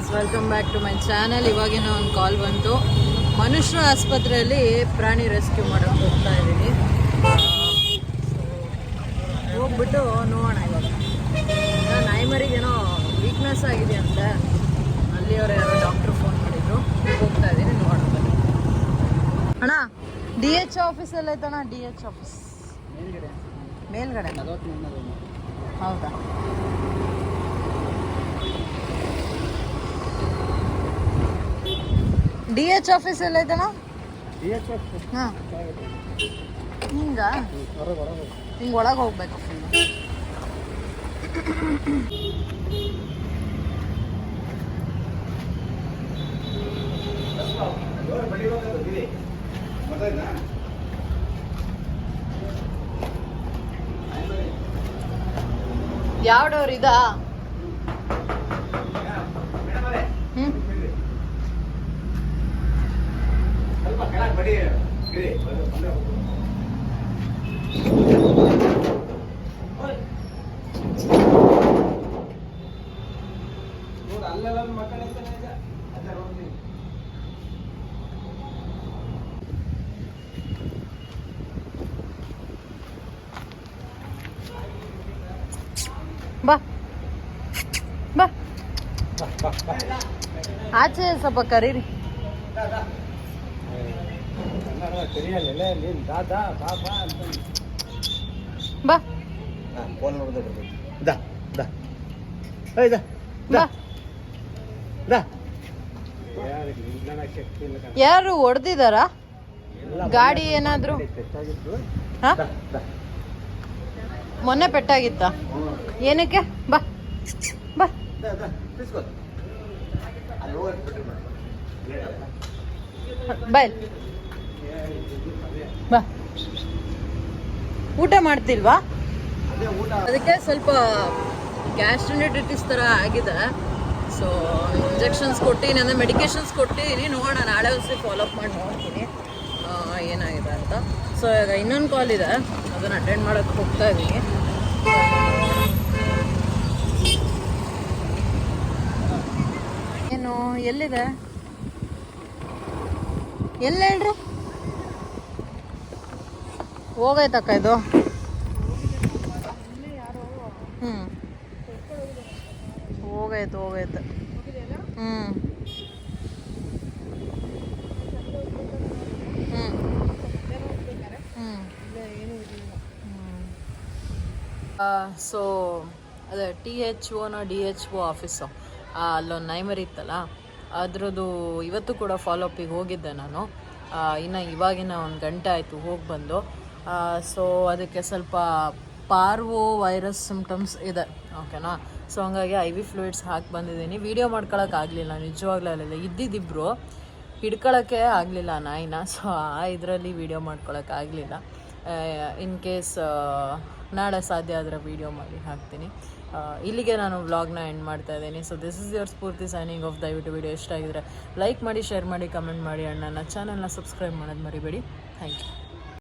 Guys, welcome back to my channel. ಇವಾಗಿನ ಒಂದು ಕಾಲ್ ಬಂತು. ಮನುಷ್ಯರ ಆಸ್ಪತ್ರೆಯಲ್ಲಿ ಪ್ರಾಣಿ ರೆಸ್ಕ್ಯೂ ಮಾಡೋಕ್ಕೆ ಹೋಗ್ತಾ ಇದ್ದೀನಿ. ಹೋಗ್ಬಿಟ್ಟು ನೋಡೋಣ. ಇವಾಗ ನಾಯಿಮರಿಗೇನೋ ವೀಕ್ನೆಸ್ ಆಗಿದೆ ಅಂತ ಅಲ್ಲಿಯವರು ಯಾರೋ ಡಾಕ್ಟ್ರು ಫೋನ್ ಮಾಡಿದ್ರು. ಹೋಗ್ತಾ ಇದ್ದೀನಿ, ನೋಡೋಣ. ಅಣ್ಣ, DH ಆಫೀಸಲ್ಲಿ ಐತಣ್ಣ. DH ಆಫೀಸ್ ಮೇಲ್ಗಡೆ. ಹೌದಾ? DH ಆಫೀಸ್ ಎಲ್ಲ ಐತಣ್ಣ. ಹಾಂ, ಹಿಂಗೆ ಒಳಗೆ ಹೋಗ್ಬೇಕು. ಯಾವ ಡೋರ್ ಇದಾ? ಬಾ ಬಾ, ಆಚೆ ಸ್ವಲ್ಪ ಕರೀರಿ. ಬಾ ಯಾರು ಹೊಡೆದಿದಾರ? ಗಾಡಿ ಏನಾದ್ರು? ಮೊನ್ನೆ ಪೆಟ್ಟಾಗಿತ್ತ? ಏನಕ್ಕೆ? ಬಾ ಬಾ ಬಾಯ್, ಬಾ. ಊಟ ಮಾಡ್ತಿಲ್ವಾ? ಅದಕ್ಕೆ ಸ್ವಲ್ಪ ಗ್ಯಾಸ್ಟ್ರೈಟಿಸ್ ಥರ ಆಗಿದೆ. ಸೊ ಇಂಜೆಕ್ಷನ್ಸ್ ಕೊಟ್ಟಿದ್ದೀನಿ, ಅಂದರೆ ಮೆಡಿಕೇಶನ್ಸ್ ಕೊಟ್ಟಿದ್ದೀನಿ. ನೋಡೋಣ, ನಾಳೆ ಒಂದ್ಸರಿ ಫಾಲೋಅಪ್ ಮಾಡಿ ನೋಡ್ತೀನಿ ಏನಾಗಿದೆ ಅಂತ. ಸೊ ಈಗ ಇನ್ನೊಂದು ಕಾಲ್ ಇದೆ, ಅದನ್ನು ಅಟೆಂಡ್ ಮಾಡೋಕ್ಕೆ ಹೋಗ್ತಾ ಇದ್ದೀನಿ. ಏನು, ಎಲ್ಲಿದೆ? ಎಲ್ಲ ಹೇಳ್ರಿ. ಹೋಗೈತಕ್ಕ ಇದು? ಹೋಗೈತೆ. ಸೊ ಅದೇ THOನ DHO ಆಫೀಸು, ಅಲ್ಲೊಂದು ನಾಯಿಮರಿ ಇತ್ತಲ್ಲ, ಅದರದ್ದು ಇವತ್ತು ಕೂಡ ಫಾಲೋಅಪ್ಪಿಗೆ ಹೋಗಿದ್ದೆ ನಾನು. ಇವಾಗಿನ 1 ಗಂಟೆ ಆಯಿತು ಹೋಗಿ ಬಂದು. ಸೊ ಅದಕ್ಕೆ ಸ್ವಲ್ಪ ಪಾರ್ವೋ ವೈರಸ್ ಸಿಮ್ಟಮ್ಸ್ ಇದೆ, ಓಕೆನಾ. ಸೊ ಹಂಗಾಗಿ IV ಫ್ಲೂಯಿಡ್ಸ್ ಹಾಕಿ ಬಂದಿದ್ದೀನಿ. ವೀಡಿಯೋ ಮಾಡ್ಕೊಳಕ್ಕಾಗಲಿಲ್ಲ, ನಿಜವಾಗ್ಲೂ ಅಲ್ಲಿಲ್ಲ ಇದ್ದಿದ್ದಿಬ್ರು ಹಿಡ್ಕೊಳಕ್ಕೆ ಆಗಲಿಲ್ಲ ನಾಯಿನ. ಸೊ ಇದರಲ್ಲಿ ವೀಡಿಯೋ ಮಾಡ್ಕೊಳಕ್ಕಾಗಲಿಲ್ಲ. ಇನ್ ಕೇಸ್ ನಾಳೆ ಸಾಧ್ಯ ಆದರೆ ವೀಡಿಯೋ ಮಾಡಿ ಹಾಕ್ತೀನಿ. ಇಲ್ಲಿಗೆ ನಾನು ವ್ಲಾಗ್ನ ಎಂಡ್ ಮಾಡ್ತಾ ಇದ್ದೀನಿ. So this is your Spoorthi signing off. ದಯವಿಟ್ಟು ವಿಡಿಯೋ ಇಷ್ಟ ಆಗಿದ್ರೆ ಲೈಕ್ ಮಾಡಿ, ಶೇರ್ ಮಾಡಿ, ಕಮೆಂಟ್ ಮಾಡಿ. ನನ್ನ ಚಾನಲ್ನ ಸಬ್ಸ್ಕ್ರೈಬ್ ಮಾಡೋದು ಮರಿಬೇಡಿ. Thank you.